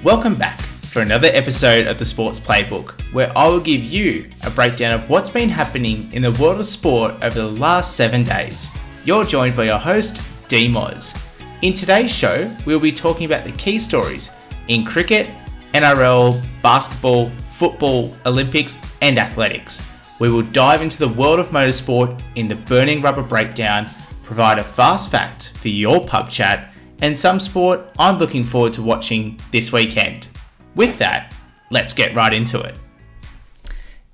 Welcome back for another episode of the Sports Playbook, where I will give you a breakdown of what's been happening in the world of sport over the last 7 days. You're joined by your host, D Moz. In today's show, we'll be talking about the key stories in cricket, NRL, basketball, football, Olympics, and athletics. We will dive into the world of motorsport in the Burning Rubber Breakdown, provide a fast fact for your pub chat, and some sport I'm looking forward to watching this weekend. With that, let's get right into it.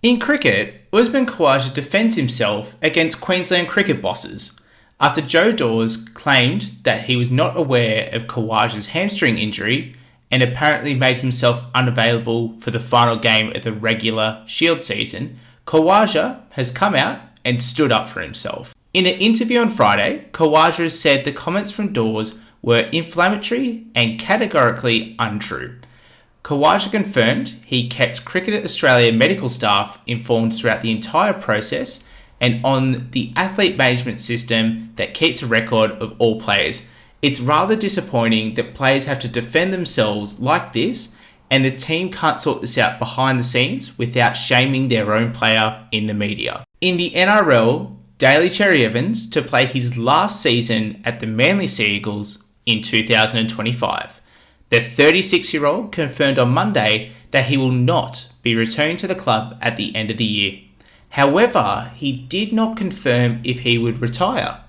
In cricket, Usman Khawaja defends himself against Queensland cricket bosses after Joe Dawes claimed that he was not aware of Khawaja's hamstring injury and apparently made himself unavailable for the final game of the regular Shield season. Khawaja has come out and stood up for himself. In an interview on Friday, Khawaja said the comments from Dawes were inflammatory and categorically untrue. Khawaja confirmed he kept Cricket Australia medical staff informed throughout the entire process and on the athlete management system that keeps a record of all players. It's rather disappointing that players have to defend themselves like this and the team can't sort this out behind the scenes without shaming their own player in the media. In the NRL, Daly Cherry-Evans to play his last season at the Manly Sea Eagles in 2025. The 36-year-old confirmed on Monday that he will not be returning to the club at the end of the year. However, he did not confirm if he would retire.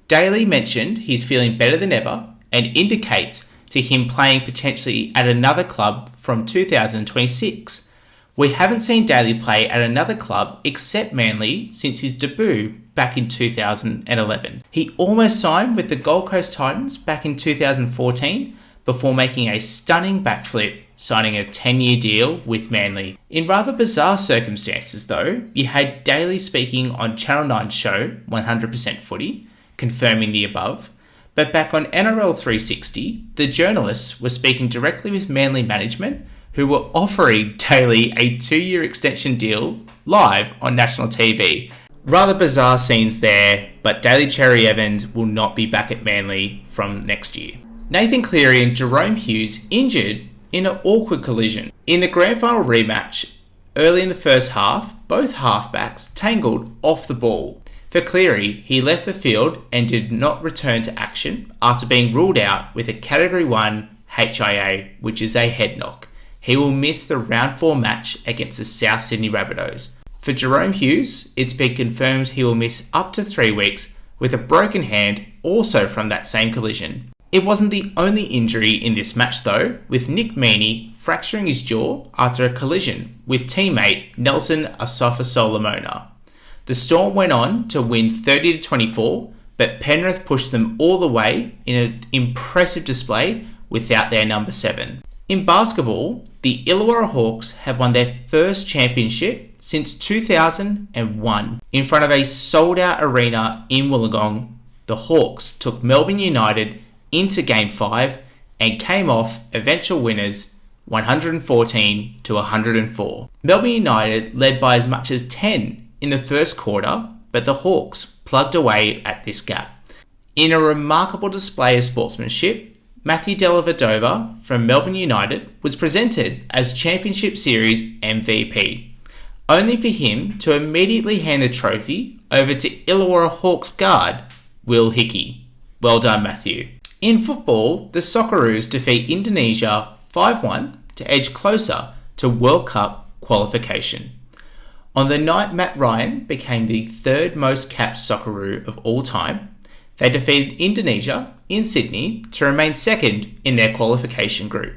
Daly mentioned he's feeling better than ever and indicates to him playing potentially at another club from 2026. We haven't seen Daly play at another club except Manly since his debut back in 2011. He almost signed with the Gold Coast Titans back in 2014 before making a stunning backflip, signing a 10-year deal with Manly. In rather bizarre circumstances though, you had Daly speaking on Channel 9's show 100% Footy, confirming the above, but back on NRL 360, the journalists were speaking directly with Manly management who were offering Daly a 2-year extension deal live on national TV. Rather bizarre scenes there, but Daly Cherry-Evans will not be back at Manly from next year. Nathan Cleary and Jerome Hughes injured in an awkward collision. In the grand final rematch, early in the first half, both halfbacks tangled off the ball. For Cleary, he left the field and did not return to action after being ruled out with a Category 1 HIA, which is a head knock. He will miss the round 4 match against the South Sydney Rabbitohs. For Jerome Hughes, it's been confirmed he will miss up to 3 weeks with a broken hand also from that same collision. It wasn't the only injury in this match though, with Nick Meaney fracturing his jaw after a collision with teammate Nelson Asafa-Solomona. The Storm went on to win 30-24, but Penrith pushed them all the way in an impressive display without their number 7. In basketball, the Illawarra Hawks have won their first championship since 2001. In front of a sold-out arena in Wollongong, the Hawks took Melbourne United into Game 5 and came off eventual winners 114-104. Melbourne United led by as much as 10 in the first quarter, but the Hawks plugged away at this gap. In a remarkable display of sportsmanship, Matthew Dellavedova from Melbourne United was presented as Championship Series MVP, only for him to immediately hand the trophy over to Illawarra Hawks guard Will Hickey. Well done, Matthew. In football, the Socceroos defeat Indonesia 5-1 to edge closer to World Cup qualification. On the night Matt Ryan became the third most capped Socceroo of all time, they defeated Indonesia in Sydney to remain second in their qualification group.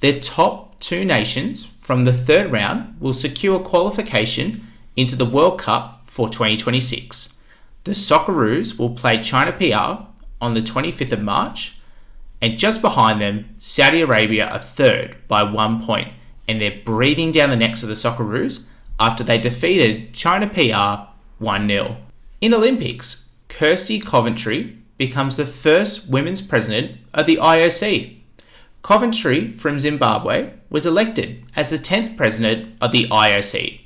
Their top 2 nations from the third round will secure qualification into the World Cup for 2026. The Socceroos will play China PR on the 25th of March, and just behind them, Saudi Arabia are third by 1 point, and they're breathing down the necks of the Socceroos after they defeated China PR 1-0. In Olympics, Kirsty Coventry becomes the first women's president of the IOC. Coventry from Zimbabwe was elected as the 10th president of the IOC.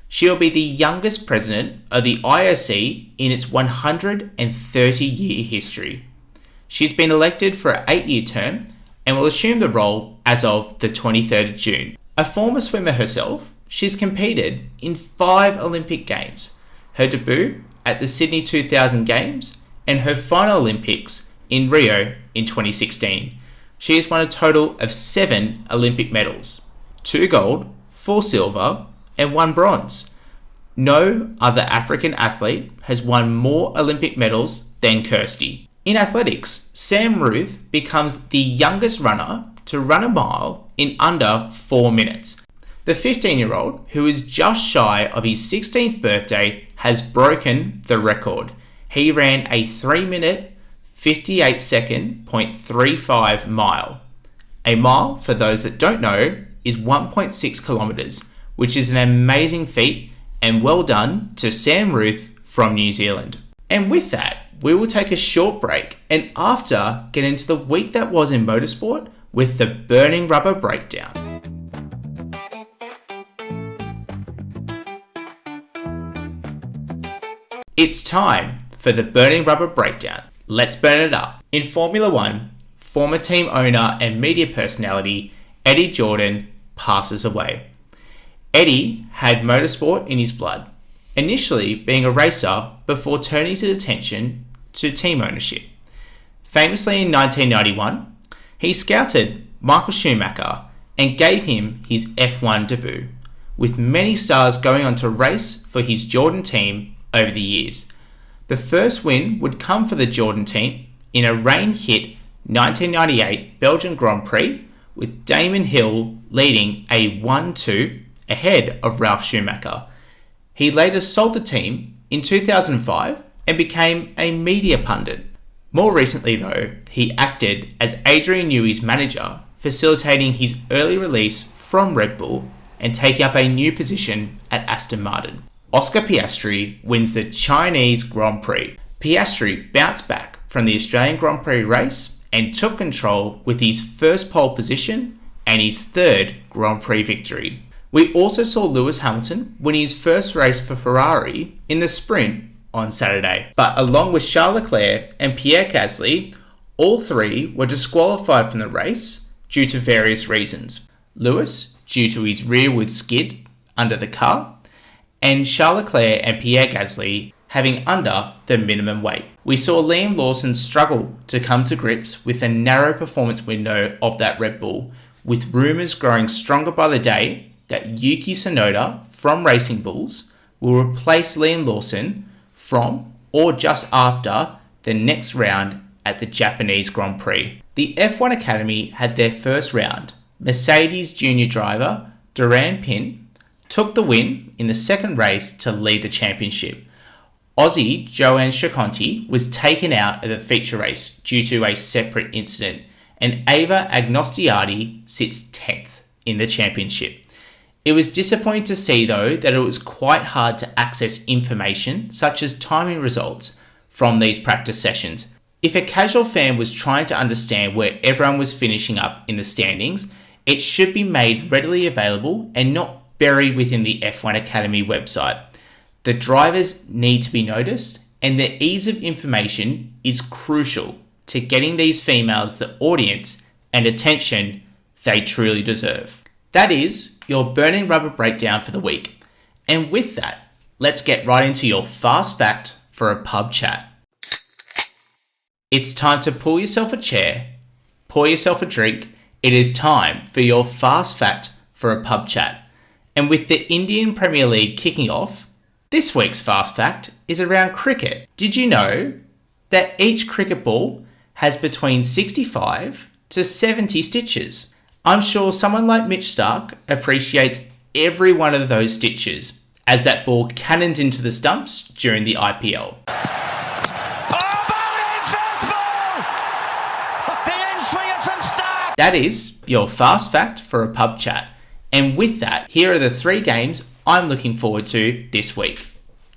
She'll be the youngest president of the IOC in its 130-year history. She's been elected for an 8-year term and will assume the role as of the 23rd of June. A former swimmer herself, she's competed in 5 Olympic Games, her debut at the Sydney 2000 Games and her final Olympics in Rio in 2016. She has won a total of 7 Olympic medals, 2 gold, 4 silver and 1 bronze. No other African athlete has won more Olympic medals than Kirsty. In athletics, Sam Ruth becomes the youngest runner to run a mile in under 4 minutes. The 15-year-old, who is just shy of his 16th birthday, has broken the record. He ran a 3-minute, 58-second, 0.35 mile. A mile, for those that don't know, is 1.6 kilometres, which is an amazing feat, and well done to Sam Ruth from New Zealand. And with that, we will take a short break and after get into the week that was in motorsport with the Burning Rubber Breakdown. It's time for the Burning Rubber Breakdown. Let's burn it up. In Formula One, former team owner and media personality Eddie Jordan passes away. Eddie had motorsport in his blood, initially being a racer before turning his attention to team ownership. Famously in 1991, he scouted Michael Schumacher and gave him his F1 debut, with many stars going on to race for his Jordan team over the years. The first win would come for the Jordan team in a rain-hit 1998 Belgian Grand Prix, with Damon Hill leading a 1-2 ahead of Ralf Schumacher. He later sold the team in 2005 and became a media pundit. More recently though, he acted as Adrian Newey's manager, facilitating his early release from Red Bull and taking up a new position at Aston Martin. Oscar Piastri wins the Chinese Grand Prix. Piastri bounced back from the Australian Grand Prix race and took control with his first pole position and his 3rd Grand Prix victory. We also saw Lewis Hamilton win his first race for Ferrari in the sprint on Saturday. But along with Charles Leclerc and Pierre Gasly, all 3 were disqualified from the race due to various reasons. Lewis, due to his rearward skid under the car, and Charles Leclerc and Pierre Gasly having under the minimum weight. We saw Liam Lawson struggle to come to grips with a narrow performance window of that Red Bull, with rumours growing stronger by the day that Yuki Tsunoda from Racing Bulls will replace Liam Lawson from or just after the next round at the Japanese Grand Prix. The F1 Academy had their first round. Mercedes junior driver Duran Pin took the win in the second race to lead the championship. Aussie Joanne Chaconti was taken out of the feature race due to a separate incident, and Ava Agnostiardi sits 10th in the championship. It was disappointing to see though that it was quite hard to access information such as timing results from these practice sessions. If a casual fan was trying to understand where everyone was finishing up in the standings, it should be made readily available and not buried within the F1 Academy website. The drivers need to be noticed, and the ease of information is crucial to getting these females the audience and attention they truly deserve. That is your Burning Rubber Breakdown for the week. And with that, let's get right into your fast fact for a pub chat. It's time to pull yourself a chair, pour yourself a drink. It is time for your fast fact for a pub chat. And with the Indian Premier League kicking off, this week's fast fact is around cricket. Did you know that each cricket ball has between 65 to 70 stitches? I'm sure someone like Mitch Stark appreciates every one of those stitches as that ball cannons into the stumps during the IPL. That is your fast fact for a pub chat. And with that, here are the 3 games I'm looking forward to this week.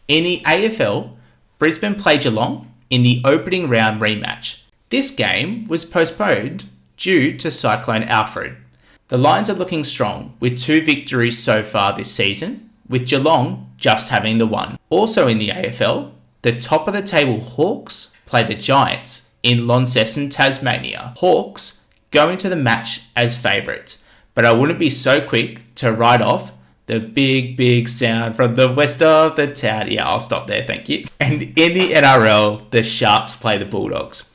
In the AFL, Brisbane played Geelong in the opening round rematch. This game was postponed due to Cyclone Alfred. The Lions are looking strong with 2 victories so far this season, with Geelong just having the 1. Also in the AFL, the top of the table Hawks play the Giants in Launceston, Tasmania. Hawks go into the match as favourites, but I wouldn't be so quick to write off the big sound from the west of the town. Yeah, I'll stop there, thank you. And in the NRL, the Sharks play the Bulldogs.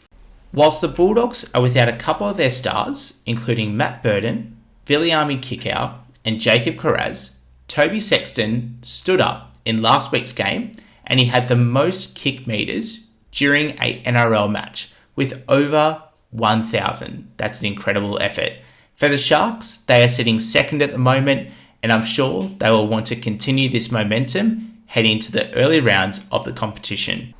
Whilst the Bulldogs are without a couple of their stars, including Matt Burton, Viliami Kikau, and Jacob Carraz, Toby Sexton stood up in last week's game and he had the most kick meters during a NRL match with over 1,000. That's an incredible effort. For the Sharks, they are sitting second at the moment, and I'm sure they will want to continue this momentum heading into the early rounds of the competition.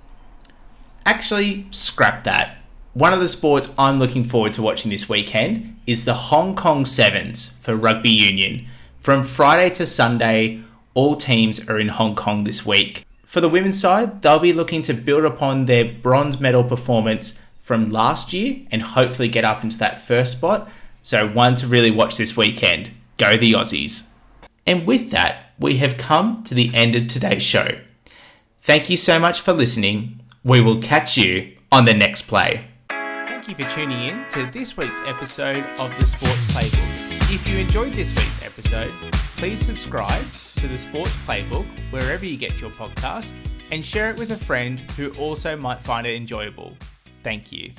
Actually, scrap that. One of the sports I'm looking forward to watching this weekend is the Hong Kong Sevens for rugby union. From Friday to Sunday, all teams are in Hong Kong this week. For the women's side, they'll be looking to build upon their bronze medal performance from last year and hopefully get up into that first spot. So one to really watch this weekend. Go the Aussies. And with that, we have come to the end of today's show. Thank you so much for listening. We will catch you on the next play. Thank you for tuning in to this week's episode of the Sports Playbook. If you enjoyed this week's episode, please subscribe to the Sports Playbook wherever you get your podcast and share it with a friend who also might find it enjoyable. Thank you.